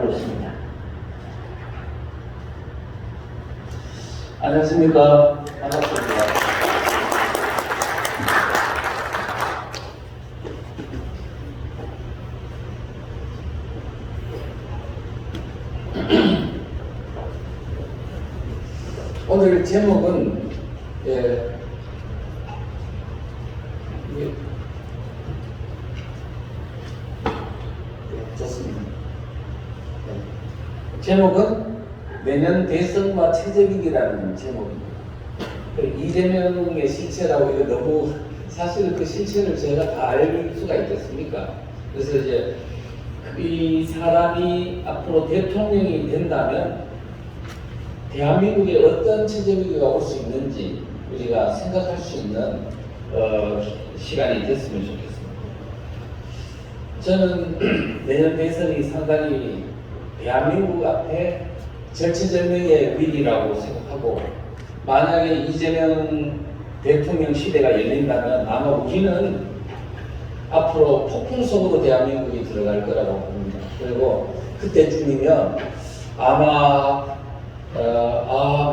하고 있습니다. 안녕하십니까. 반갑습니다. 오늘 제목은 좋습니다. 제목은 내년 대선과 최저위기라는 제목입니다. 이재명의 실체라고 이거 너무 사실 그 실체를 제가 다 알 수가 있겠습니까? 그래서 이제 이 사람이 앞으로 대통령이 된다면 대한민국에 어떤 최저위기가 올 수 있는지 우리가 생각할 수 있는 시간이 됐으면 좋겠습니다. 저는 내년 대선이 상당히 대한민국 앞에 절체절명의 위기라고 생각하고, 만약에 이재명 대통령 시대가 열린다면 아마 우리는 앞으로 폭풍 속으로 대한민국이 들어갈 거라고 봅니다. 그리고 그때쯤이면 아마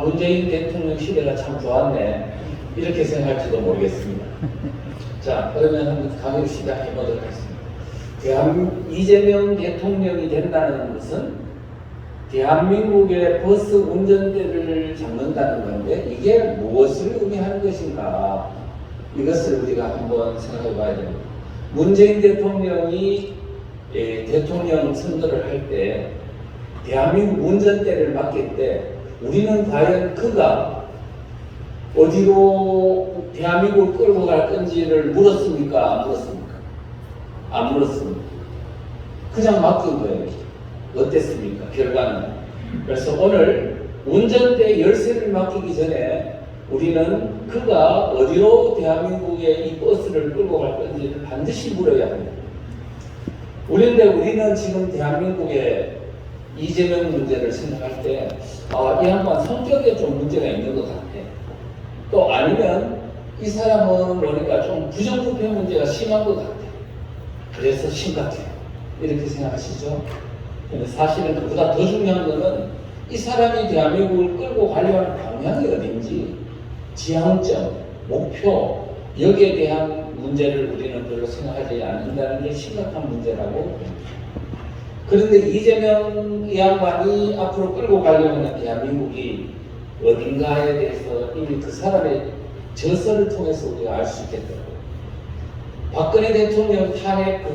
문재인 대통령 시대가 참 좋았네 이렇게 생각할지도 모르겠습니다. 자, 그러면 한번 강의를 시작해 보도록 하겠습니다. 이재명 대통령이 된다는 것은 대한민국의 버스 운전대를 잡는다는 건데, 이게 무엇을 의미하는 것인가, 이것을 우리가 한번 생각해 봐야 됩니다. 문재인 대통령이 대통령 선거를 할 때 대한민국 운전대를 맡길 때 우리는 과연 그가 어디로 대한민국을 끌고 갈 건지를 물었습니까? 안 물었습니까? 안 물었습니다. 그냥 맡긴 거예요. 어땠습니까? 결과는. 그래서 오늘 운전대 열쇠를 맡기기 전에 우리는 그가 어디로 대한민국의 이 버스를 끌고 갈 건지를 반드시 물어야 합니다. 우리는 지금 대한민국의 이재명 문제를 생각할 때 이 양반 성격에 좀 문제가 있는 것 같아. 또 아니면 이 사람은 그러니까 좀 부정부패 문제가 심한 것 같아. 그래서 심각해. 이렇게 생각하시죠? 근데 사실은 그보다 더 중요한 것은 이 사람이 대한민국을 끌고 가려는 방향이 어딘지, 지향점, 목표, 여기에 대한 문제를 우리는 별로 생각하지 않는다는 게 심각한 문제라고 봅니다. 그런데 이재명 양반이 앞으로 끌고 가려고 하는 대한민국이 어딘가에 대해서 이미 그 사람의 저서를 통해서 우리가 알 수 있겠더라고요. 박근혜 대통령 탄핵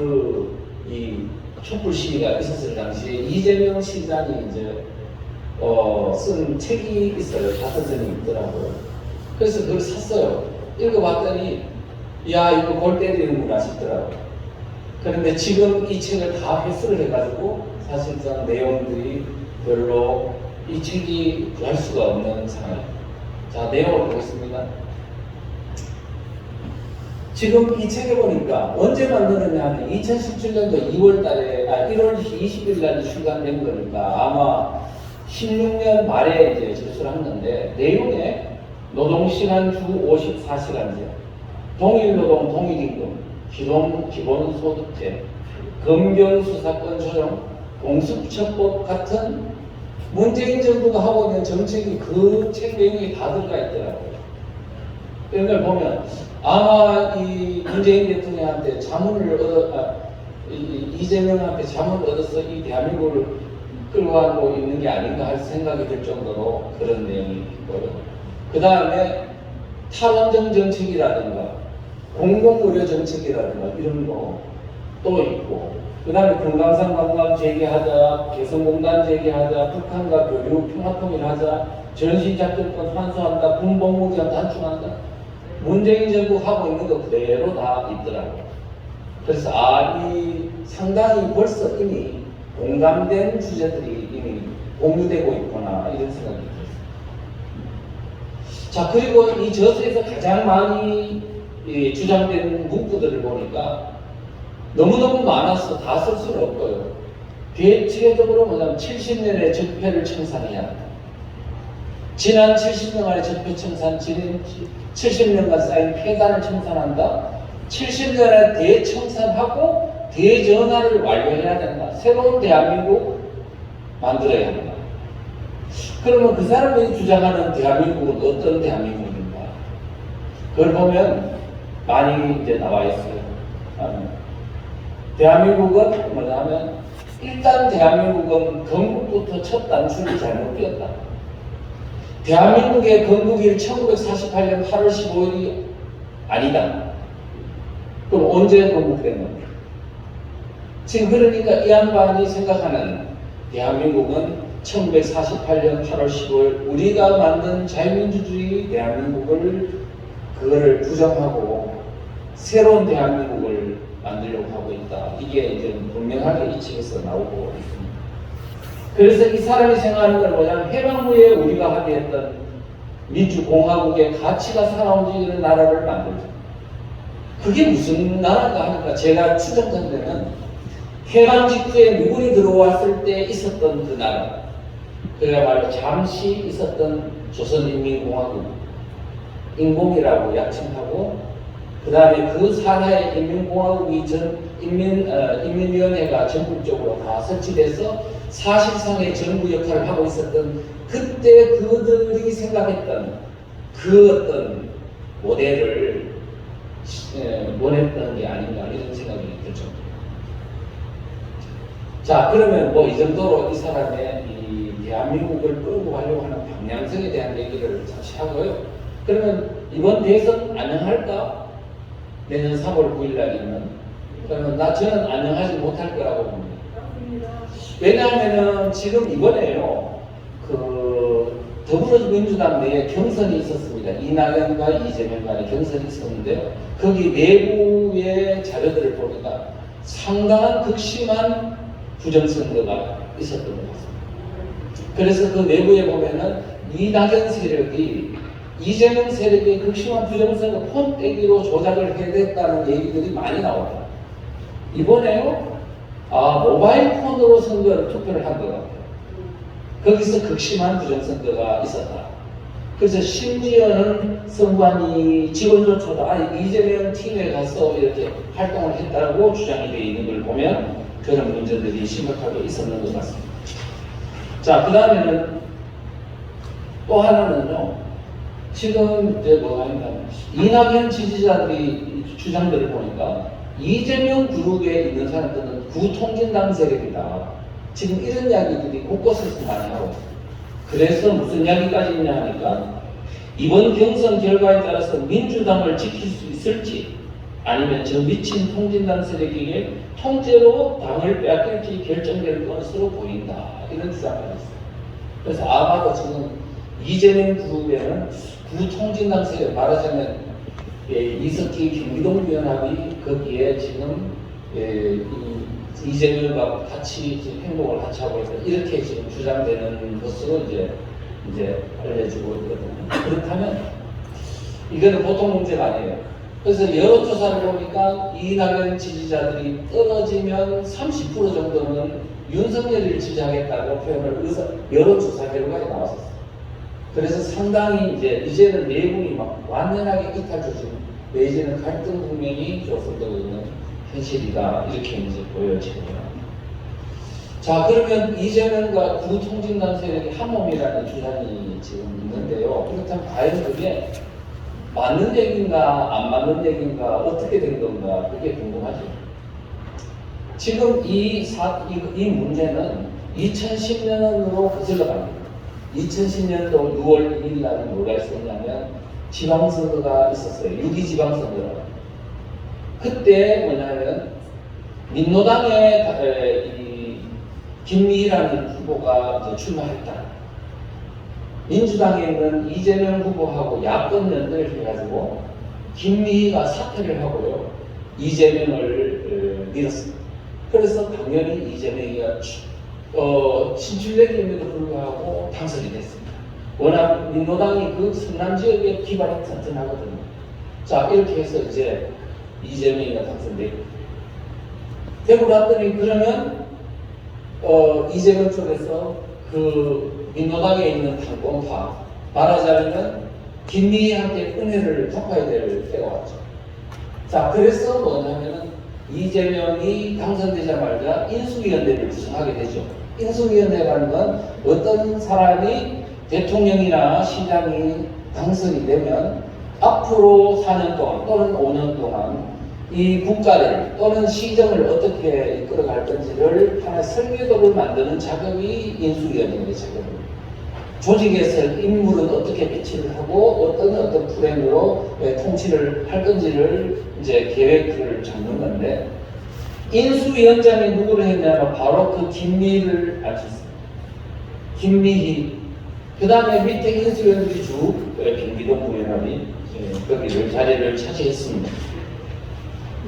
이 촛불 시위가 있었을 당시에 이재명 시장이 이제 쓴 책이 있어요. 5권이 있더라고요. 그래서 그걸 샀어요. 읽어봤더니 야, 이거 골 때리는구나 싶더라고요. 그런데 지금 이 책을 다 회수를 해가지고 사실상 내용들이 별로 이 책이 구할 수가 없는 상황입니다. 자, 내용을 보겠습니다. 지금 이 책에 보니까 언제 만드느냐 하면 2017년도 1월 20일 날 출간된 거니까 아마 16년 말에 이제 제출을 한 건데, 내용에 노동시간 주 54시간제, 동일노동 동일임금, 기본소득제, 검경수사권 조정, 공수처법 같은 문재인 정부가 하고 있는 정책이 그 책 내용에 다 들어가 있더라고요. 이런 걸 보면 아마 이 문재인 대통령한테 이재명한테 자문을 얻어서 이 대한민국을 끌고 가고 있는 게 아닌가 할 생각이 들 정도로 그런 내용이 있고요. 그 다음에 탈원전 정책이라든가 공공의료 정책이라든가 이런 거 또 있고, 그 다음에 금강산 관광 재개하자, 개성공단 재개하자, 북한과 교류 평화통일하자, 전시작전권 환수한다, 군복무제한 단축한다, 문재인 정부 하고 있는 거 그대로 다 있더라고요. 그래서 이 상당히 벌써 이미 공감된 주제들이 이미 공유되고 있구나, 이런 생각이 들었습니다. 자, 그리고 이 저서에서 가장 많이 주장된 문구들을 보니까 너무너무 많아서 다 쓸 수는 없고요. 대체적으로 뭐냐면 70년의 적폐를 청산해야 한다. 지난 70년간의 적폐 청산, 지난 70년간 쌓인 폐단을 청산한다. 70년의 대청산하고 대전환을 완료해야 된다. 새로운 대한민국, 만들어야 한다. 그러면 그 사람이 주장하는 대한민국은 어떤 대한민국인가? 그걸 보면 많이 이제 나와 있어요. 대한민국은 뭐냐면 일단 대한민국은 건국부터 첫 단추를 잘못 끼웠다. 대한민국의 건국일 1948년 8월 15일이 아니다. 그럼 언제 건국된 겁니까? 지금 그러니까 이 양반이 생각하는 대한민국은 1948년 8월 15일 우리가 만든 자유민주주의 대한민국을 그거를 부정하고 새로운 대한민국을 만들려고 하고 있다. 이게 이제 분명하게 이 책에서 나오고 있습니다. 그래서 이 사람이 생각하는 건 뭐냐면 해방 후에 우리가 하게 했던 민주공화국의 가치가 살아움직이는 나라를 만들자. 그게 무슨 나라인가 하니까 제가 추정한 데는 해방 직후에 미군이 들어왔을 때 있었던 그 나라, 그야말로 잠시 있었던 조선인민공화국 인공이라고 약칭하고, 그 다음에 그 산하에 인민공화국이 인민위원회가 전국적으로 다 설치돼서 사실상의 정부 역할을 하고 있었던 그때 그들이 생각했던 그 어떤 모델을 원했던 게 아닌가 이런 생각이 들죠. 자, 그러면 뭐 이 정도로 이 사람의 이 대한민국을 끌고 가려고 하는 방향성에 대한 얘기를 잠시 하고요. 그러면 이번 대선 안녕할까? 내년 3월 9일 날 있는. 그러면 저는 안녕하지 못할 거라고 봅니다. 왜냐하면은 지금 이번에요, 그 더불어민주당 내에 경선이 있었습니다. 이낙연과 이재명 간의 경선이 있었는데요. 거기 내부의 자료들을 보니까 상당한 극심한 부정선거가 있었던 것 같습니다. 그래서 그 내부에 보면은 이낙연 세력이 이재명 세력의 극심한 부정선거 폰떼기로 조작을 해댔다는 얘기들이 많이 나옵니다. 이번에요, 모바일 폰으로 투표를 한 것 같아요. 거기서 극심한 부정선거가 있었다. 그래서 심지어는 선관위 직원조차도 이재명 팀에 가서 이렇게 활동을 했다고 주장이 되어 있는 걸 보면 그런 문제들이 심각하게 있었는 것 같습니다. 자, 그 다음에는 또 하나는요, 지금 이제 뭐가 있냐면 이낙연 지지자들이 주장들을 보니까 이재명 그룹에 있는 사람들은 구통진당 세력이다. 지금 이런 이야기들이 곳곳에서 많이 하고 있습니다. 그래서 무슨 이야기까지 있냐 하니까 이번 경선 결과에 따라서 민주당을 지킬 수 있을지 아니면 저 미친 통진당 세력에게 통째로 당을 빼앗길지 결정될 것으로 보인다. 이런 주장을 했어요. 그래서 아마도 지금 이재명 그룹에는 구통진당 세력, 말하자면 이석기 경기동위원회이 거기에 지금 이재명과 같이 행동을 같이 하고 있다. 이렇게 지금 주장되는 것으로 이제 알려지고 있거든요. 그렇다면 이거는 보통 문제가 아니에요. 그래서 여론조사를 보니까 이낙연 지지자들이 떨어지면 30% 정도는 윤석열을 지지하겠다고 표현을 여론조사 결과에 나왔었어요. 그래서 상당히 이제는 내분이 막 완전하게 이탈조짐, 내지는 갈등 국면이 조성되고 있는 현실이다. 이렇게 이제 보여지고요. 자, 그러면 이재명과 구통진당 세력이 한 몸이라는 주장이 지금 있는데요. 그렇다면 과연 그게 맞는 얘기인가 안 맞는 얘기인가 어떻게 된 건가 그게 궁금하죠. 지금 이 문제는 2010년으로 거슬러 갑니다. 2010년도 6월 1일 날은 뭐가 있었냐면 지방선거가 있었어요. 6.2 지방선거라고. 그때 뭐냐면 민노당의 김미희라는 후보가 출마했다. 민주당에 있는 이재명 후보하고 야권 연대를 해가지고 김미희가 사퇴를 하고요, 이재명을 밀었습니다. 그래서 당연히 이재명이가 진출되기에도 불구하고 당선이 됐습니다. 워낙 민노당이 그 성남 지역의 기반이 튼튼하거든요. 자, 이렇게 해서 이제 이재명이가 당선되고 되고 났더니 그러면 이재명 쪽에서 그 민노당에 있는 당권파, 말하자면 김미희한테 은혜를 갚아야 될 때가 왔죠. 자, 그래서 뭐냐면은 이재명이 당선되자마자 인수위원회를 구성하게 되죠. 인수위원회라는 건 어떤 사람이 대통령이나 시장이 당선이 되면 앞으로 4년 동안 또는 5년 동안 이 국가를 또는 시정을 어떻게 이끌어갈 건지를 하나의 설계도를 만드는 작업이 인수위원회의 작업입니다. 조직에서 인물은 어떻게 배치를 하고 어떤 프레임으로 통치를 할 건지를 이제 계획을 잡는 건데, 인수위원장이 누구를 했냐면 바로 그 김미희를 알 수 있습니다. 김미희. 그 다음에 밑에 인수위원들이 쭉 경기동부연합이 거기를 자리를 차지했습니다.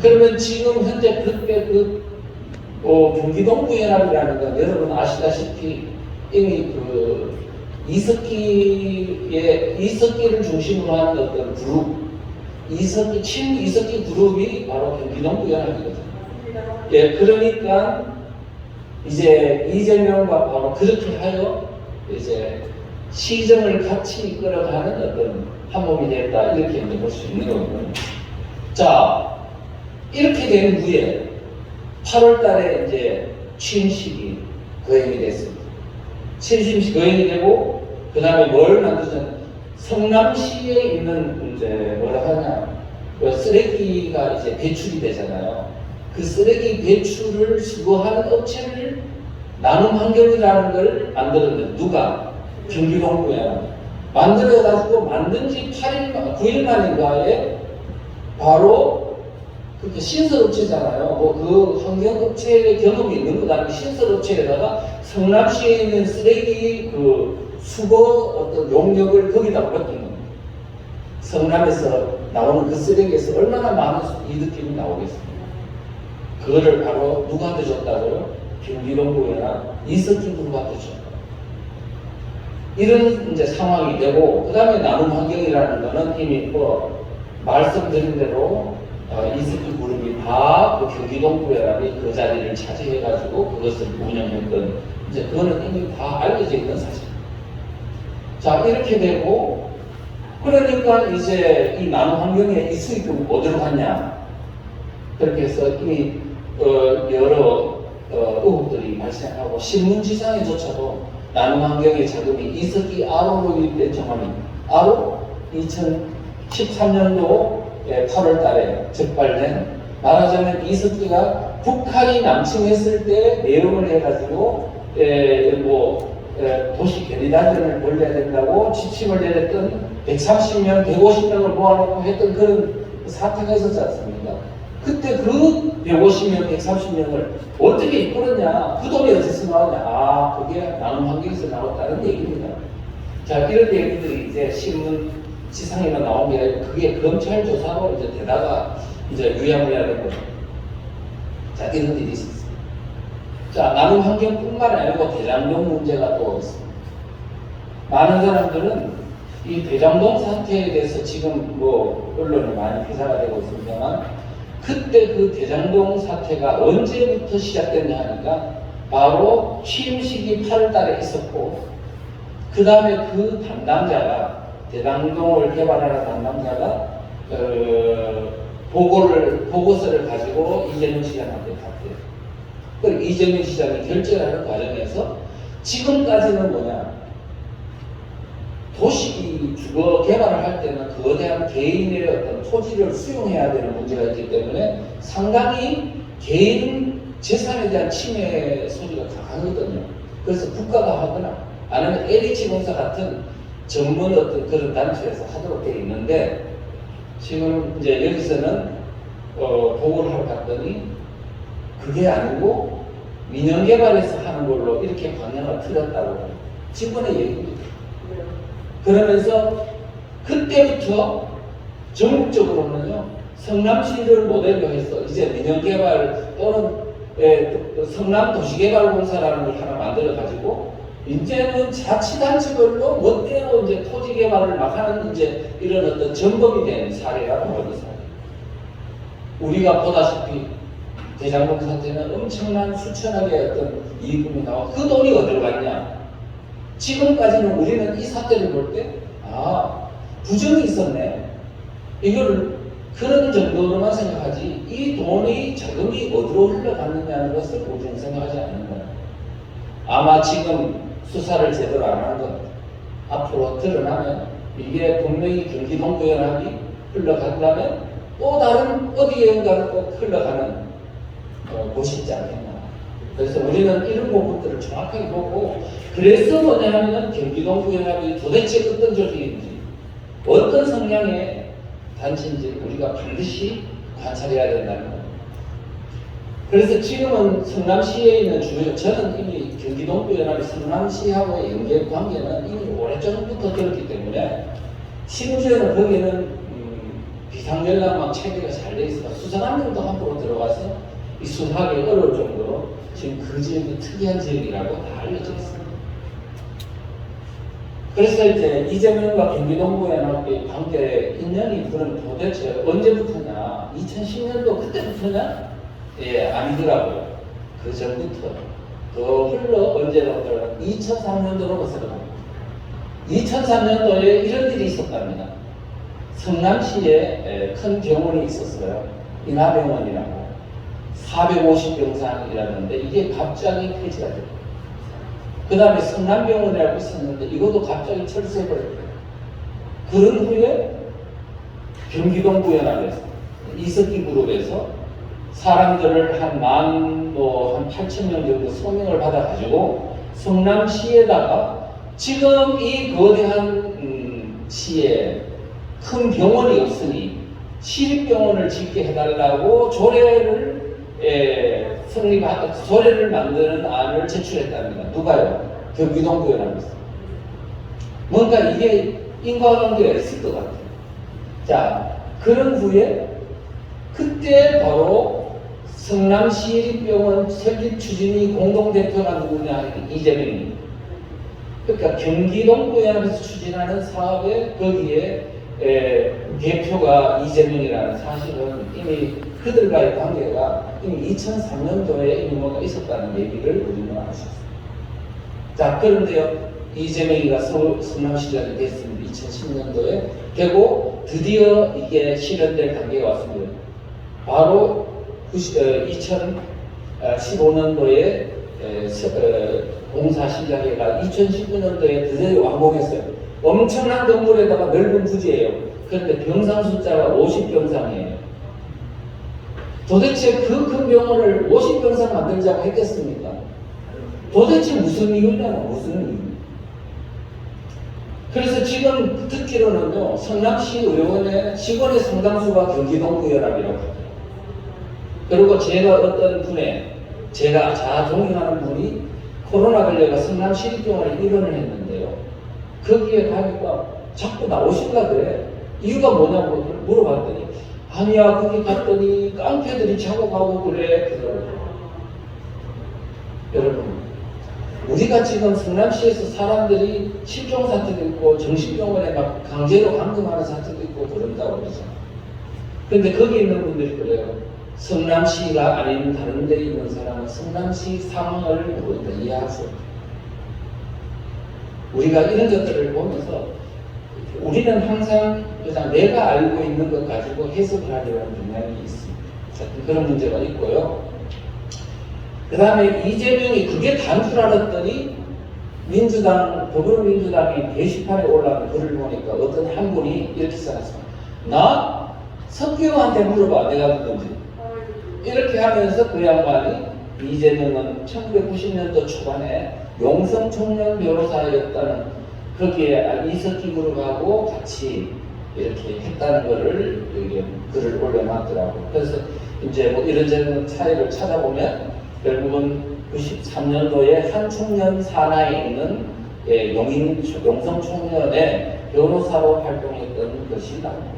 그러면 지금 현재 그때 경기동부연합이라는 건 여러분 아시다시피 이미 이석기를 중심으로 하는 어떤 그룹, 이석기 그룹이 바로 경기동부연합이거든요. 예, 그러니까 이제 이재명과 바로 그렇게 하여 이제 시정을 같이 이끌어가는 어떤 한 몸이 됐다, 이렇게 이제 볼 수 있는 거거든요. 자, 이렇게 된 후에 8월 달에 이제 취임식이 거행이 됐습니다. 취임식 거행이 되고, 그 다음에 뭘 만들었냐면, 성남시에 있는 이제 뭐라 하냐, 쓰레기가 이제 배출이 되잖아요. 그 쓰레기 배출을 수거하는 업체를 나눔환경이라는 걸 만들었는데, 누가? 경기동부에 만들어가지고 만든 지 9일 만인가에 바로 그 신설업체잖아요. 그 환경업체의 경험이 있는 것 아니고 신설업체에다가 성남시에 있는 쓰레기 수거 어떤 용역을 거기다 맡긴 겁니다. 성남에서 나오는 그 쓰레기에서 얼마나 많은 이득점이 나오겠습니까? 그거를 바로 누구한테 줬다고요? 경기동부에나 이석기 군한테 줬다. 이런 이제 상황이 되고, 그 다음에 나눔 환경이라는 거는 이미 말씀드린 대로 이석기 그룹이 다 경기동부연합이 그 자리를 차지해가지고 그것을 운영했던, 이제 그거는 이미 다 알려져 있는 사실입니다. 자, 이렇게 되고, 그러니까 이제 이 나눔 환경에 이 수익금이 어디로 갔냐? 그렇게 해서 이미 여러 의혹들이 발생하고, 신문지상에조차도 나눔 환경의 자금이 이석기 RO로 유입된 정황입니다. RO 2013년도 8월 달에 적발된, 말하자면 이석기가 북한이 남침했을 때 내용을 해가지고 도시 견인단전을 벌려야 된다고 지침을 내렸던 130명, 150명을 모아놓고 했던 그런 사태가 있었지 않습니까? 그때 그 150명, 130명을 어떻게 이끌었냐, 그 돈이 어디서 나오냐, 그게 나눔 환경에서 나왔다는 얘기입니다. 자, 이런 얘기들이 이제 신문 지상에만 나온 게 아니고, 그게 검찰 조사로 이제 되다가 이제 유야무야 된 거죠. 자, 이런 일이 있었습니다. 자, 나눔 환경뿐만 아니고 대장동 문제가 또 있습니다. 많은 사람들은 이 대장동 사태에 대해서 지금 언론에 많이 기사가 되고 있습니다만, 그때 그 대장동 사태가 언제부터 시작됐냐 하니까 바로 취임식이 8월 달에 있었고, 그 다음에 그 담당자가, 대장동을 개발하는 담당자가 보고서를 가지고 이재명 시장한테 갔대요. 그럼 이재명 시장이 결재하는 과정에서 지금까지는 뭐냐, 도시 주거 개발을 할 때는 그거에 대한 개인의 어떤 토지를 수용해야 되는 문제가 있기 때문에 상당히 개인 재산에 대한 침해 소지가 강하거든요. 그래서 국가가 하거나 아니면 LH공사 같은 전문 어떤 그런 단체에서 하도록 되어 있는데, 지금 이제 여기서는 보고를 하러 갔더니 그게 아니고 민영개발에서 하는 걸로 이렇게 방향을 틀었다고 직원의 얘기입니다. 그러면서 그때부터 전국적으로는요, 성남시를 모델로 해서 이제 민영개발 또는 성남 도시개발공사라는 걸 하나 만들어 가지고 이제는 자치단체별로 멋대로 이제 토지 개발을 막 하는 이제 이런 어떤 점검이 된 사례가 바로 그 사례. 우리가 보다시피 대장동 사태는 엄청난 수천억의 어떤 이익금이 나와. 그 돈이 어디로 갔냐? 지금까지는 우리는 이 사태를 볼 때, 부정이 있었네. 이거를 그런 정도로만 생각하지, 이 돈이 자금이 어디로 흘러갔느냐는 것을 우리는 생각하지 않는 거예요. 아마 지금 수사를 제대로 안 하는 것 앞으로 드러나면 이게 분명히 경기동부연합이 흘러간다면 또 다른 어디에인가를 꼭 흘러가는 곳이 있지 않겠나. 그래서 우리는 이런 부분들을 정확하게 보고, 그래서 뭐냐 하면 경기동부연합이 도대체 어떤 조직인지 어떤 성향의 단체인지 우리가 반드시 관찰해야 된다는 겁니다. 그래서 지금은 성남시에 있는 저는 이미 경기동부연합이 성남시하고의 연계 관계는 이미 오래전부터 들었기 때문에, 심지어는 거기는 비상연락망 체계가 잘 돼 있어서 수사관들도 함부로 들어가서 이 수사하기 어려울 정도로 지금 그 지역이 특이한 지역이라고 다 알려져 있습니다. 그래서 이제 이재명과 경기동부연합의 관계 인연이 그럼 도대체 언제부터냐? 2010년도 그때부터냐? 예, 아니더라고요. 그 전부터 더 흘러 언제부터 2003년도로부터 2003년도에 이런 일이 있었답니다. 성남시에 큰 병원이 있었어요. 인하병원이라고 450병상이라는데 이게 갑자기 폐지가 됐어요. 그 다음에 성남병원이라고 있었는데 이것도 갑자기 철수해버렸어요. 그런 후에 경기동부연합에서 이석기 그룹에서 사람들을 한 8,000명 정도 서명을 받아가지고 성남시에다가 지금 이 거대한 시에 큰 병원이 없으니 시립병원을 짓게 해달라고 조례를 만드는 안을 제출했답니다. 누가요? 경기동부연합에서. 뭔가 이게 인과관계가 있을 것 같아요. 자, 그런 후에 그때 바로 성남시립병원 설립 추진위 공동대표가 누구냐? 이재명입니다. 그러니까 경기동부연합에서 추진하는 사업에 거기에 대표가 이재명이라는 사실은 이미 그들과의 관계가 이미 2003년도에 이미 뭔가 있었다는 얘기를 우리는 알 수 있습니다. 자, 그런데요, 이재명이가 성남시장이 됐습니다. 2010년도에 되고 드디어 이게 실현될 단계가 왔습니다. 바로 2015년도에 공사 시작해가 2019년도에 드디어 완공했어요. 엄청난 건물에다가 넓은 부지예요. 그런데 병상 숫자가 50병상이에요. 도대체 그 큰 병원을 50병상 만들자고 했겠습니까? 도대체 무슨 이유냐고, 무슨 이유. 그래서 지금 듣기로는요, 성남시 의원의 직원의 상당수가 경기동부연합이라고 하더라고요. 그리고 제가 어떤 분의, 제가 존경하는 분이 코로나 걸려가 성남시립병원에 입원을 했는데요. 거기에 가니까 자꾸 나오실라 그래. 이유가 뭐냐고 물어봤더니, 아니야, 거기 갔더니 깡패들이 작업하고 그래. 그러더라고요. 여러분, 우리가 지금 성남시에서 사람들이 실종 사태도 있고 정신병원에 막 강제로 감금하는 사태도 있고 그런다고 그러죠. 근데 거기 있는 분들이 그래요. 성남시가 아닌 다른 데 있는 사람은 성남시 상황을 모른다, 이해할 수 없다. 우리가 이런 것들을 보면서 우리는 항상 그냥 내가 알고 있는 것 가지고 해석을 하려는 경향이 있습니다. 그런 문제가 있고요. 그 다음에 이재명이 그게 단 줄 알았더니 더불어민주당이 게시판에 올라온 글을 보니까 어떤 한 분이 이렇게 써놨습니다. 나 석기호한테 물어봐, 내가 누군지. 이렇게 하면서 그 양반이 이재명은 1990년도 초반에 용성 청년 변호사였다는, 거기에 이석기 그룹하고 같이 이렇게 했다는 거를 글을 올려놨더라고요. 그래서 이제 뭐 이런저런 차이를 찾아보면 결국은 93년도에 한 청년 산하에 있는 용성 청년의 변호사로 활동했던 것이 나옵니다.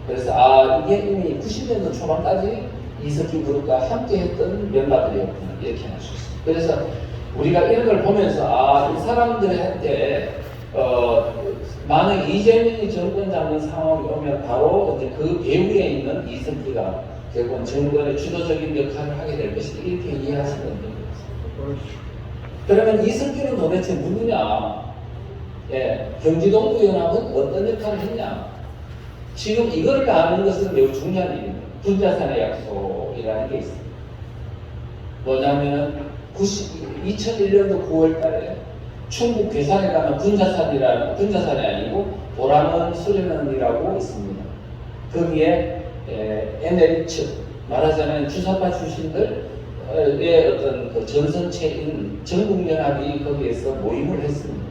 그래서 이게 이미 90년도 초반까지 이석기 그룹과 함께 했던 멤버들이었구나, 이렇게 할 수 있습니다. 그래서 우리가 이런 걸 보면서 이 사람들한테 만약 이재명이 정권 잡는 상황이 오면 바로 이제 그 배후에 있는 이석기가 결국은 정권의 주도적인 역할을 하게 될 것이다, 이렇게 이해하시면 됩니다. 그러면 이석기는 도대체 누구냐? 경기동부연합은 어떤 역할을 했냐? 지금 이걸 아는 것은 매우 중요한 일입니다. 분자산의 약속이라는 게 있습니다. 뭐냐면 2001년도 9월 달에 충북 괴산에 가면 군자산이 아니고 보람원 수련원이라고 있습니다. 거기에 NL 측, 말하자면 주사파 출신들의 어떤 그 전선체인 전국연합이 거기에서 모임을 했습니다.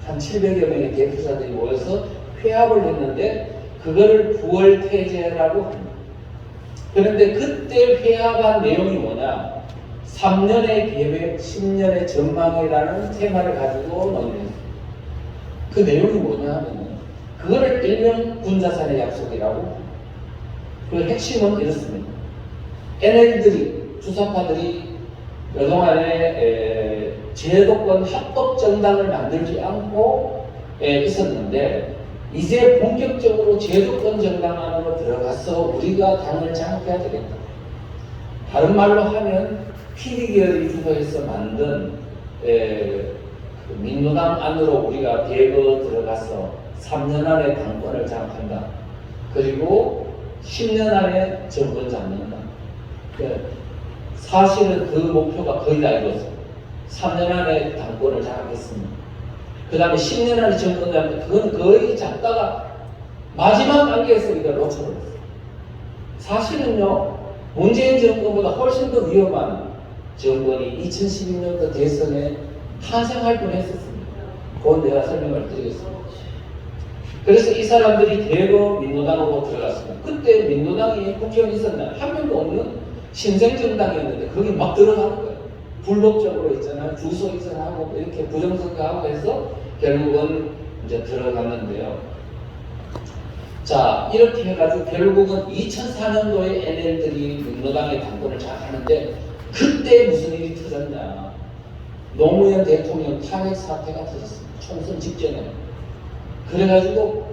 한 700여 명의 대표자들이 모여서 회합을 했는데 그거를 9월 태제라고 합니다. 그런데 그때 회합한 내용이 뭐냐? 3년의 계획, 10년의 전망이라는 테마를 가지고 논의했습니다. 그 내용이 뭐냐 하면 그거를 일명 군자산의 약속이라고. 그 핵심은 이렇습니다. NL들이, 주사파들이 그동안에 제도권 합법 정당을 만들지 않고 있었는데 이제 본격적으로 제도권 정당 안으로 들어가서 우리가 당을 장악해야 되겠다. 다른 말로 하면 PD계열이 주도해서 만든 민노당 안으로 우리가 대거 들어가서 3년 안에 당권을 장악한다. 그리고 10년 안에 정권 잡는다. 사실은 그 목표가 거의 다 이뤘어요. 3년 안에 당권을 장악했습니다. 그 다음에 10년 안에 정권 잡는다. 그건 거의 잡다가 마지막 단계에서 우리가 놓쳐버렸어요. 사실은요, 문재인 정권보다 훨씬 더 위험한 정권이 2012년도 대선에 탄생할 뻔했었습니다. 그건 내가 설명을 드리겠습니다. 그래서 이 사람들이 대거 민노당으로 들어갔습니다. 그때 민노당이 국회의원이 있었나요? 한 명도 없는 신생정당이었는데 거기 막 들어가는 거예요. 불법적으로 있잖아요. 주소 이전하고 이렇게 부정선거하고 해서 결국은 이제 들어갔는데요. 자, 이렇게 해가지고 결국은 2004년도에 NL들이 민노당의 당권을 장악하는데 그때 무슨 일이 터졌냐. 노무현 대통령 탄핵 사태가 터졌습니다. 총선 직전에. 그래가지고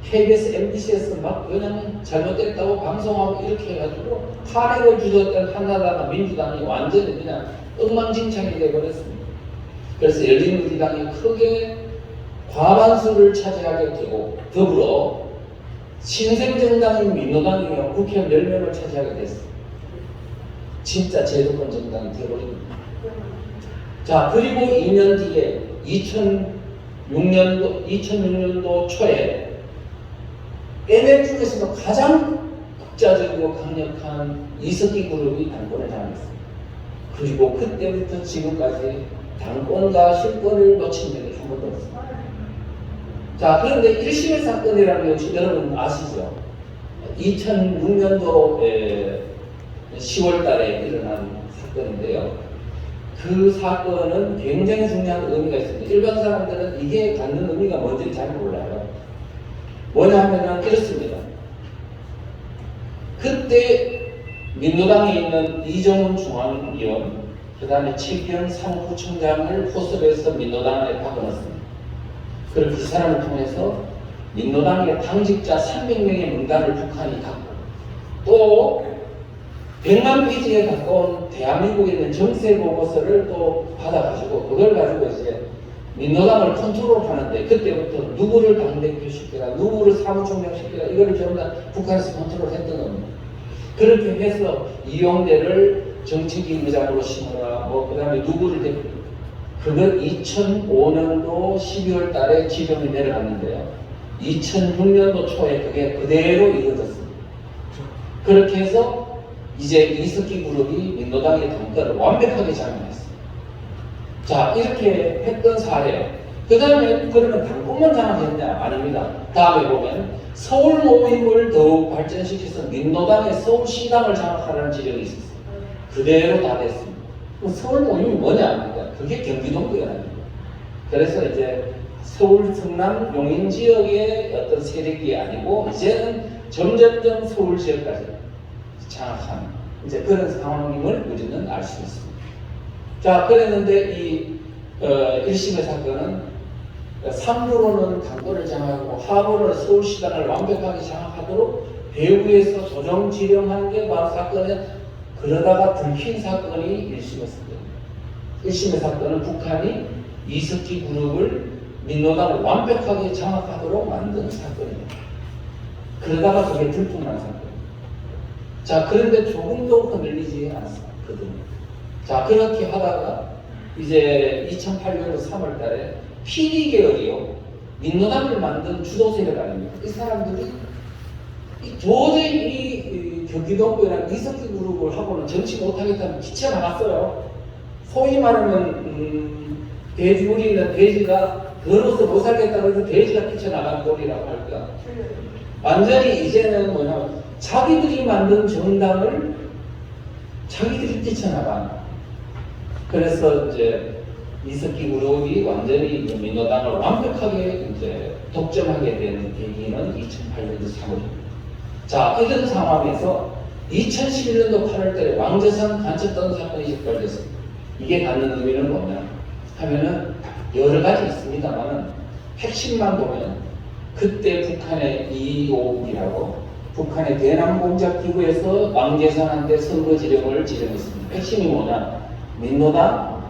KBS, MBC에서 막 그냥 잘못됐다고 방송하고 이렇게 해가지고 탄핵을 주도했던 한나라나 민주당이 완전히 그냥 엉망진창이 되어버렸습니다. 그래서 열린우리당이 크게 과반수를 차지하게 되고 더불어 신생정당인 민노당이요 국회의원 10명을 차지하게 됐습니다. 진짜 제도권 정당이 되어버립니다. 자, 그리고 2년 뒤에 2006년도 초에 NL 중에서도 가장 국자적이고 강력한 이석기 그룹이 당권을 장악했습니다. 그리고 그때부터 지금까지 당권과 실권을 놓친 적이 한 번도 없습니다. 자, 그런데 1심의 사건이라는 게 혹시 여러분 아시죠? 2006년도 10월 달에 일어난 사건인데요. 그 사건은 굉장히 중요한 의미가 있습니다. 일반 사람들은 이게 갖는 의미가 뭔지 잘 몰라요. 뭐냐 하면은 이렇습니다. 그때 민노당에 있는 이정훈 중앙위원, 그 다음에 최기현 사무부총장을 포섭해서 민노당에 박아넣습니다. 그리고 그 사람을 통해서 민노당의 당직자 300명의 명단을 북한이 갖고 또 100만 페이지에 가까운 대한민국에 있는 정세 보고서를 또 받아가지고 그걸 가지고 이제 민노당을 컨트롤하는데 그때부터 누구를 당대표 시키라, 누구를 사무총장 시키라 이거를 전부 다 북한에서 컨트롤했던 겁니다. 그렇게 해서 이용대를 정책위 의장으로 심어라, 뭐 그다음에 누구를 대표, 그걸 2005년도 12월 달에 지정이 내려갔는데요. 2006년도 초에 그게 그대로 이루어졌습니다. 그렇게 해서 이제 이석기 그룹이 민노당의 당권을 완벽하게 장악했습니다. 자, 이렇게 했던 사례. 그 다음에 그러면 당권만 장악했냐? 아닙니다. 다음에 보면 서울 모임을 더욱 발전시켜서 민노당의 서울시당을 장악하라는 지령이 있었어요. 그대로 다 됐습니다. 서울 모임이 뭐냐? 그게 경기도고요. 그래서 이제 서울 성남 용인 지역의 어떤 세력이 아니고 이제는 점점점 서울 지역까지 장악하는 이제 그런 상황임을 우리는 알 수 있습니다. 자, 그랬는데 이 1심의 사건은 상부로는 당권을 장악하고 하부로는 서울시당을 완벽하게 장악하도록 배후에서 조정 지령한 게 바로 사건에 그러다가 들킨 사건이 1심의 사건입니다. 1심의 사건은 북한이 이석기 그룹을 민노당을 완벽하게 장악하도록 만든 사건입니다. 그러다가 그게 들통난 사건입니다. 자, 그런데 조금도 흔들리지 않았거든요. 자, 그렇게 하다가 이제 2008년도 3월 달에 PD 계열이요. 민노당을 만든 주도 세력 아닙니까? 이 사람들이 도저히 이 경기도부랑 이석기 그룹을 하고는 정치 못하겠다는 기쳐 나갔어요. 소위 말하면 우리는 돼지가 더러워서 못 살겠다 그래서 돼지가 뛰쳐나간 꼴이라고 할까. 완전히 이제는 뭐냐면 자기들이 만든 정당을 자기들이 뛰쳐나가는. 그래서 이제 이석기 그룹이 완전히 민노당을 완벽하게 이제 독점하게 된 계기는 2008년도 3월입니다. 자, 이런 상황에서 2011년도 8월달에 왕재산 간첩던 사건이 적발됐습니다. 이게 갖는 의미는 뭐냐 하면은 여러 가지 있습니다만은 핵심만 보면 그때 북한의 이오국이라고 북한의 대남공작기구에서 왕재산한테 선거 지령을 지령했습니다. 핵심이 뭐냐? 민노당,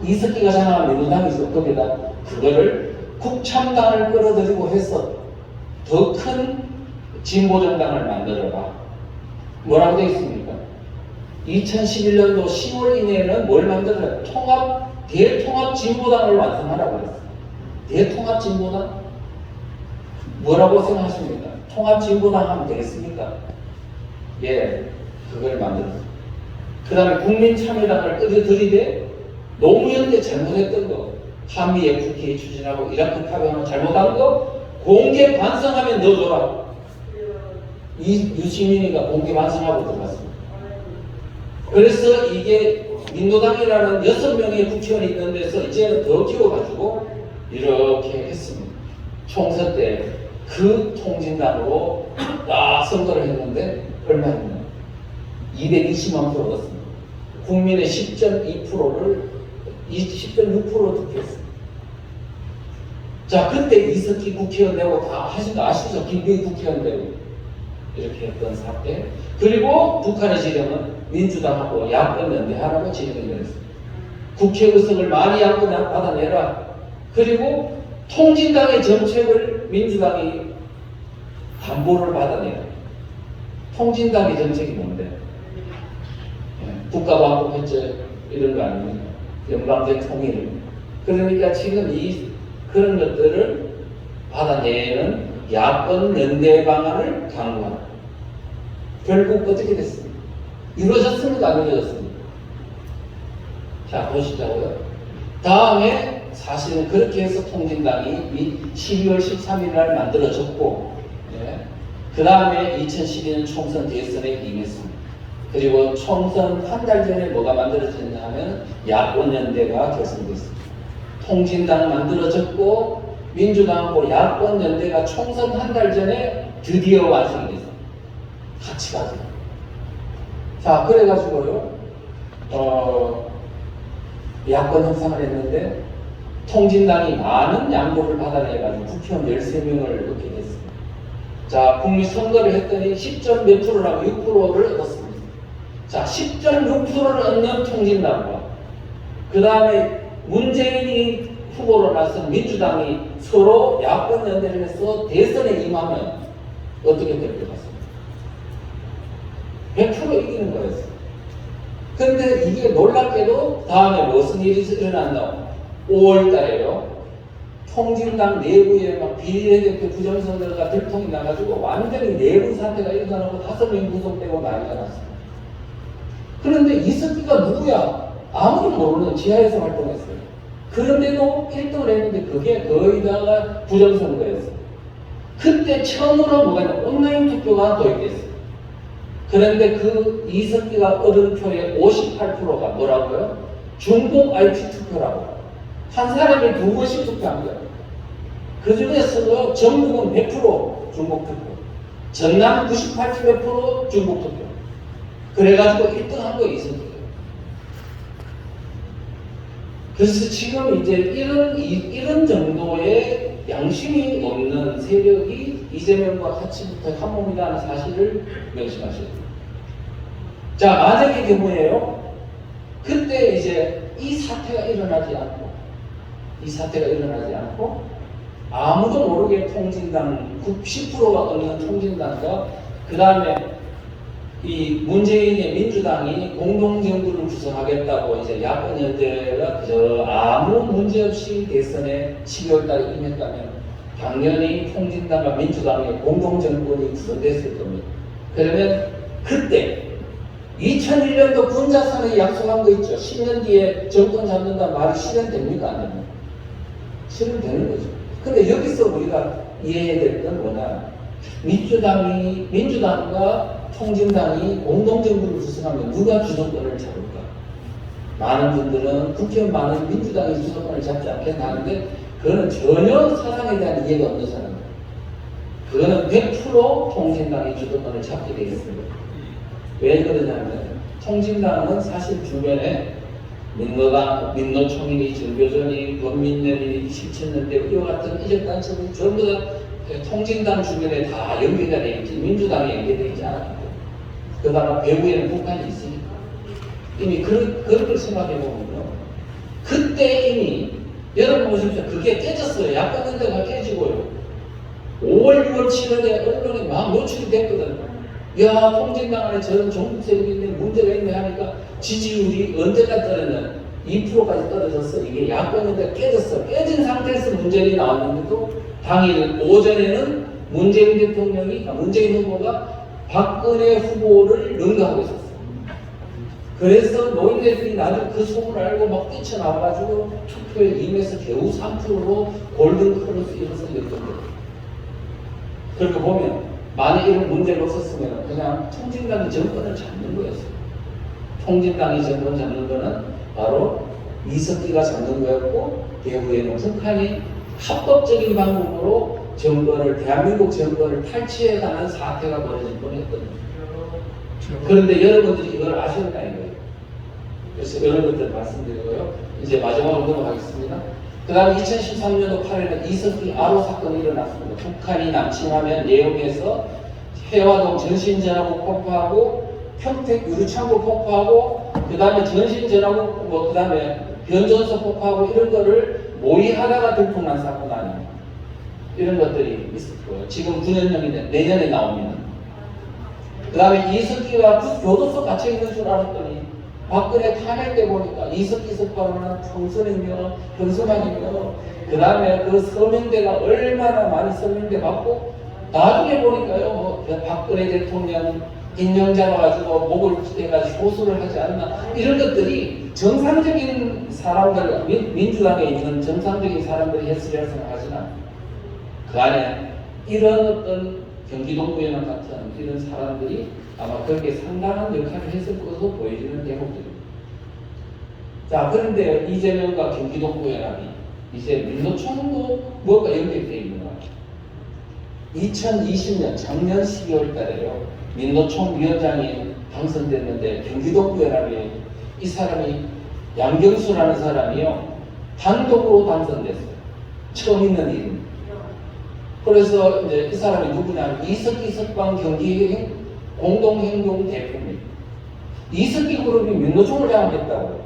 이석기가 장악한 민노당이 있어. 거기다 그거를 국참당을 끌어들이고 해서 더 큰 진보정당을 만들어라. 뭐라고 되어 있습니까? 2011년도 10월 이내에는 뭘 만들어라? 대통합진보당을 완성하라고 했어요. 대통합진보당? 뭐라고 생각하십니까? 통합진보당 하면 되겠습니까? 예, 그걸 만들었어요. 그 다음에 국민참여당을 끌어들이되 노무현 때 잘못했던 거, 한미 FTA 추진하고 이라크 파병을 잘못한 거 공개 반성하면 넣어줘라. 유시민이가 공개 반성하고 들어갔습니다. 그래서 이게 민노당이라는 6명의 국회의원이 있는 데서 이제는 더 키워가지고 이렇게 했습니다. 총선 때 그 통진당으로 딱 선거를 했는데 얼마였나요? 220만 표 얻었습니다. 국민의 10.2%를 10.6%로 득표했습니다. 자, 그때 이석기 국회의원 되고 다 아시죠? 김병희 국회의원 되고 이렇게 했던 사태. 그리고 북한의 지령은 민주당하고 야권 연대하라고 지령을 내렸습니다. 국회 의석을 많이 야권 받아내라. 그리고 통진당의 정책을 민주당이 담보를 받아내라. 통진당의 정책이 뭔데? 국가방법 해제 이런 거 아닙니까? 연방제 통일. 그러니까 지금 그런 것들을 받아내는 야권 연대 방안을 강구한다. 결국 어떻게 됐습니까? 이루어졌습니까? 안 이루어졌습니까? 자, 보시자고요. 다음에 사실은 그렇게 해서 통진당이 12월 13일 날 만들어졌고, 예. 그 다음에 2012년 총선 대선에 임했습니다. 그리고 총선 한 달 전에 뭐가 만들어졌냐 하면 야권연대가 결성됐습니다. 통진당 만들어졌고 민주당하고 야권연대가 총선 한 달 전에 드디어 완성이 됐습니다. 같이 가죠. 자, 그래가지고요, 야권 형성을 했는데 통진당이 많은 양보를 받아내가지고 국회의원 13명을 얻게 됐습니다. 자, 국민 선거를 했더니 10점 몇 프로라고 6%를 얻었습니다. 자, 10.6%를 얻는 통진당과 그 다음에 문재인이 후보로 나선 민주당이 서로 야권 연대를 해서 대선에 임하면 어떻게 될 것 같습니다? 100% 이기는 거였어요. 근데 이게 놀랍게도 다음에 무슨 일이 일어났나? 5월 달에요. 통진당 내부에 막 비례대표 부정선거가 들통이 나가지고 완전히 내분 사태가 일어나고 5명 구속되고 난리가 났습니다. 그런데 이석기가 누구야? 아무도 모르는 지하에서 활동했어요. 그런데도 1등을 했는데 그게 거의 다가 부정선거였어요. 그때 처음으로 뭐가 있냐? 온라인 투표가 도입됐어요. 그런데 그 이석기가 얻은 표의 58%가 뭐라고요? 중복 IP 투표라고. 한 사람이 2번씩 투표한 거예요. 그 중에서도 전국은 100% 중복 투표. 전남 98% 중복 투표. 그래가지고 1등 한 거 이석기예요. 그래서 지금 이제 이런 정도의 양심이 없는 세력이 이재명과 같이 붙어 한 몸이라는 사실을 명심하셔야 돼요. 자, 만약의 경우에요. 그때 이제 이 사태가 일어나지 않고 아무도 모르게 통진당 10%가 얻는 통진당과 그 다음에 이 문재인의 민주당이 공동정부를 구성하겠다고 이제 야권 연대가 그저 아무 문제 없이 대선에 12월 달에 임했다면 당연히 통진당과 민주당의 공동정부가 구성됐을 겁니다. 그러면 그때 2001년도 군자선에 약속한 거 있죠. 10년 뒤에 정권 잡는다 말이 실현됩니까? 안 됩니까? 실현되는 거죠. 근데 여기서 우리가 이해해야 될 건 뭐냐? 민주당과 통진당이 공동정부를 구성하면 누가 주도권을 잡을까? 많은 분들은 국회의원 많은 민주당이 주도권을 잡지 않겠나 하는데 그거는 전혀 사상에 대한 이해가 없는 사람입니다. 그거는 100% 통진당이 주도권을 잡게 되겠습니다. 왜 그러냐면 통진당은 사실 주변에 민노총이니 정교전이 범민련이 17년대 이와 같은 이적단체들 전부 다 통진당 주변에 다 연계가 되어 있지 민주당에 연계되어 있지 않았기 때문에 그다음에 배후에는 북한이 있으니까 이미 그런 걸 생각해 보면요 그때 이미 여러분 보십시오 그게 깨졌어요. 야권연대가 깨지고요 5월 6월 7월에 언론에 막 노출이 됐거든요. 야 통진당 안에 저런 종북세력이 있네 문제가 있네 하니까 지지율이 언제까지 떨어졌냐 2%까지 떨어졌어. 이게 야권연대가 깨졌어. 깨진 상태에서 문재인이 나왔는데도 당일 오전에는 문재인 대통령이 문재인 후보가 박근혜 후보를 능가하고 있었어요. 그래서 노인네들이 나중에 그 소문을 알고 막 뛰쳐나와가지고 투표에 임해서 겨우 3%로 골든크로스 일어섰던 거예요. 그렇게 보면 만약 이런 문제가 없었으면 그냥 통진당이 정권을 잡는 거였어요. 통진당이 정권 잡는 거는 바로 이석기가 잡는 거였고 배후에는 북한이 합법적인 방법으로 대한민국 정권을 탈취해가는 사태가 벌어질 뻔했거든요. 그런데 여러분들이 이걸 아셨나 이거예요. 그래서 여러분들 말씀드리고요. 이제 마지막으로 넘어가겠습니다. 그 다음에 2013년도 8월에 이석기 아로 사건이 일어났습니다. 북한이 남침하면 내용에서 해화동 전신전화국 폭파하고 평택 유리창고 폭파하고 그 다음에 전신전화국 그 다음에 변전소 폭파하고 이런 거를 모의하다가 들통난 사건 아닙니까? 이런 것들이 있었고요. 지금 9년형인데 내년에 나옵니다. 그 다음에 이석기가 교도소 갇혀 있는 줄 알았더니 박근혜 탄핵 때 보니까 이석기 석방은 평선이며 현수막이며 그 다음에 그 서명대가 얼마나 많이 서명대 받고 나중에 보니까요 박근혜 대통령 인형 잡아가지고 목을 떼가지고 호소를 하지 않나 이런 것들이 정상적인 사람들 민주당에 있는 정상적인 사람들이 했으리라 생각하지만 그 안에 이런 어떤 경기동부연합 같은 이런 사람들이 아마 그렇게 상당한 역할을 했을 것으로 보여지는 대목들입니다. 자, 그런데 이재명과 경기동부연합이 이제 민노총도 뭐가 연결되어 있는 것 같아요. 2020년 작년 12월 달에요. 민노총 위원장이 당선됐는데 경기동부연합이 이 사람이 양경수라는 사람이요. 단독으로 당선됐어요. 처음 있는 일입니다. 그래서 이제 이 사람이 누구냐면 이석기 석방 경기 공동행동 대표입니다. 이석기 그룹이 민노총을 장악했다고.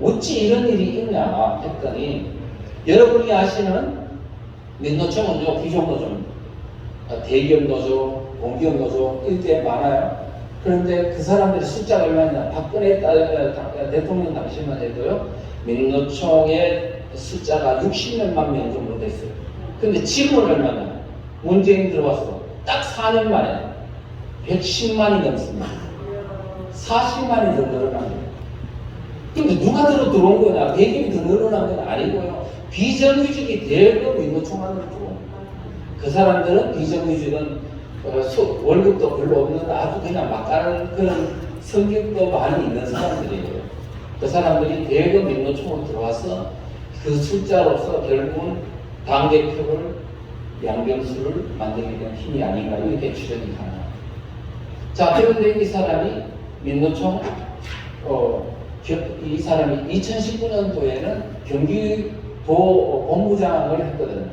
어찌 이런 일이 있냐 했더니 여러분이 아시는 민노총은요 비종노조입니다. 대기업 노조, 공기업 노조 일대 많아요. 그런데 그 사람들이 숫자가 얼마냐? 박근혜 대통령 당시만 해도요 민노총의 숫자가 60몇만 명 정도 됐어요. 근데 지금은 얼마나? 문재인 들어왔어. 딱 4년 만에 110만이 넘습니다. 40만이 더 늘어난 거예요. 근데 누가 들어온 거냐? 대기업이 더 늘어난 건 아니고요. 비정규직이 대부분 민노총 안으로 들어온 거예요. 그 사람들은 비정규직은 월급도 별로 없는 아주 그냥 막 가는 그런 성격도 많이 있는 사람들이에요. 그 사람들이 대부분 민노총으로 들어와서 그 숫자로서 결국은 당대표를 양경수를 만들게 된 힘이 아닌가 이렇게 추정이 가능합니다. 자, 그런데 이 사람이 민노총 이 사람이 2019년도에는 경기도 본부장을 했거든요.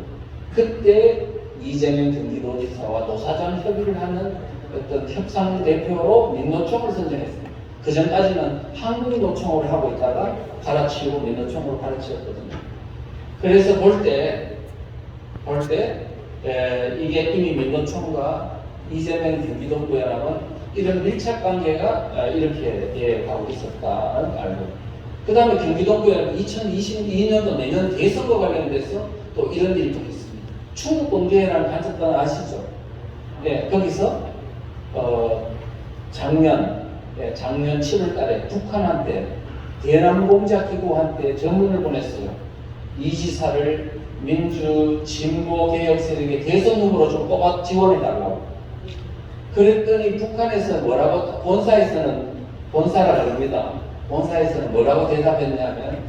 그때 이재명 경기도지사와 노사장 협의를 하는 어떤 협상 대표로 민노총을 선정했습니다. 그 전까지는 한국노총을 하고 있다가 갈아치우고 민노총으로 갈아치웠거든요. 그래서 볼 때 이게 이미 민노총과 이재명 경기동부연합은 이런 밀착 관계가 이렇게 가고 있었다는 알고. 그 다음에 경기동부에는 2022년도 내년 대선과 관련돼서 또 이런 일이 또 있습니다. 충북범죄라는 간접단 아시죠? 네, 거기서 작년 7월 달에 북한한테 대남공작기구한테 전문을 보냈어요. 이 지사를 민주 진보 개혁 세력의 대선 후보로 좀 뽑아 지원해달라고. 그랬더니 북한에서 뭐라고, 본사라 그럽니다. 본사에서는 뭐라고 대답했냐면,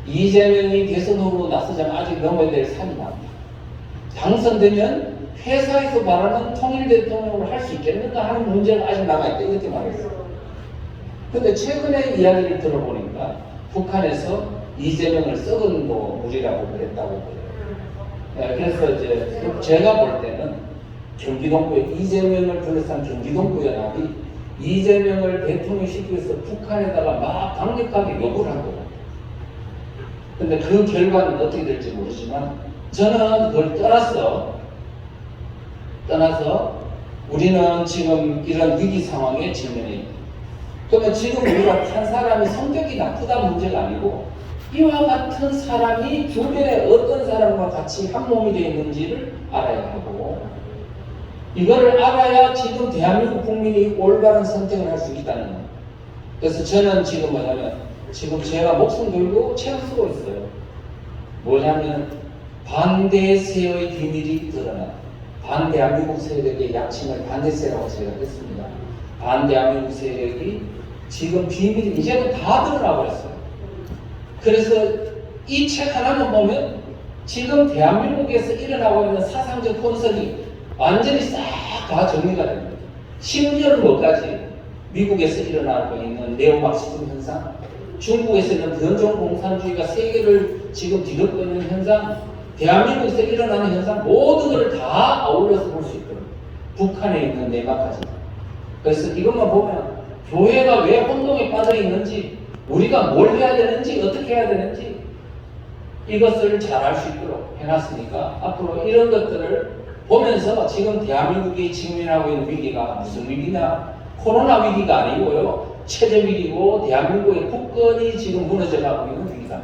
이재명이 대선 후보로 나서자면 아직 넘어야 될 산이 많다. 당선되면 회사에서 말하는 통일 대통령을 할 수 있겠는가 하는 문제가 아직 남아있다. 이렇게 말했어요. 근데 최근에 이야기를 들어보니까 북한에서 이재명을 썩은 무리라고 그랬다고 그래요. 네, 그래서 이제 제가 볼 때는 경기동부에 이재명을 둘러싼 경기동부 연합이 이재명을 대통령 시키기 위해서 북한에다가 막 강력하게 요구를 한 거예요. 근데 그 결과는 어떻게 될지 모르지만 저는 그걸 떠나서 우리는 지금 이런 위기 상황에 직면해 있다. 그러면 지금 우리가 한 사람이 성격이 나쁘다 문제가 아니고 이와 같은 사람이 주변에 어떤 사람과 같이 한 몸이 되어 있는지를 알아야 하고, 이거를 알아야 지금 대한민국 국민이 올바른 선택을 할 수 있다는 거예요. 그래서 저는 지금 뭐냐면, 지금 제가 목숨 걸고 책을 쓰고 있어요. 뭐냐면 반대세의 비밀이 드러나. 반대한민국 세력의 약칭을 반대세라고 제가 했습니다. 반대한민국 세력이 지금 비밀이 이제는 다 드러나고 있어요. 그래서 이 책 하나만 보면 지금 대한민국에서 일어나고 있는 사상적 혼선이 완전히 싹 다 정리가 됩니다. 심지어는 뭐까지? 미국에서 일어나고 있는 네오마르크시즘 현상, 중국에서 있는 변종 공산주의가 세계를 지금 뒤덮고 있는 현상, 대한민국에서 일어나는 현상, 모든 것을 다 아울러서 볼 수 있도록 북한에 있는 내막까지. 그래서 이것만 보면 교회가 왜 혼동에 빠져 있는지, 우리가 뭘 해야 되는지, 어떻게 해야 되는지 이것을 잘 알 수 있도록 해놨으니까 앞으로 이런 것들을 보면서 지금 대한민국이 직면하고 있는 위기가 무슨 위기냐? 코로나 위기가 아니고요. 체제 위기고 대한민국의 국권이 지금 무너져가고 있는 위기다.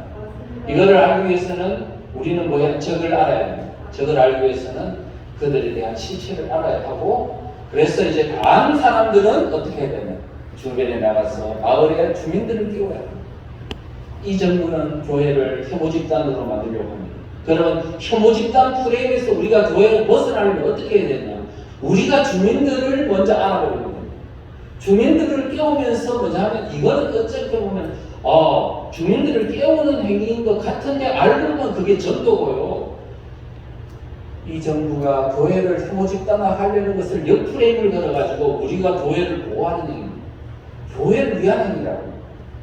이거를 알기 위해서는 우리는 뭐야? 적을 알아야 됩니다. 적을 알기 위해서는 그들에 대한 실체를 알아야 하고, 그래서 이제 다른 사람들은 어떻게 해야 되냐? 주변에 나가서 마을에 주민들을 띄워야 합니다. 이 정부는 교회를 혐오집단으로 만들려고 합니다. 그러면 혐오집단 프레임에서 우리가 교회를 벗어나려면 어떻게 해야 되냐? 우리가 주민들을 먼저 알아보려고 합니다. 주민들을 깨우면서 뭐냐 하면, 이거는 어떻게 보면 주민들을 깨우는 행위인 것 같은데 알고 보면 그게 전도고요. 이 정부가 교회를 혐오집단화 하려는 것을 역프레임을 걸어가지고 우리가 교회를 보호하는 행위입니다. 교회를 위한 행위라고.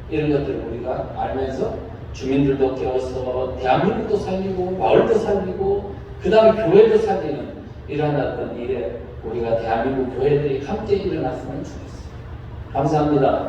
이런 것들을 우리가 알면서 주민들도 깨워서 대한민국도 살리고 마을도 살리고 그 다음에 교회도 살리는 이러한 어떤 일에 우리가 대한민국 교회들이 함께 일어났으면 좋겠습니다. 감사합니다.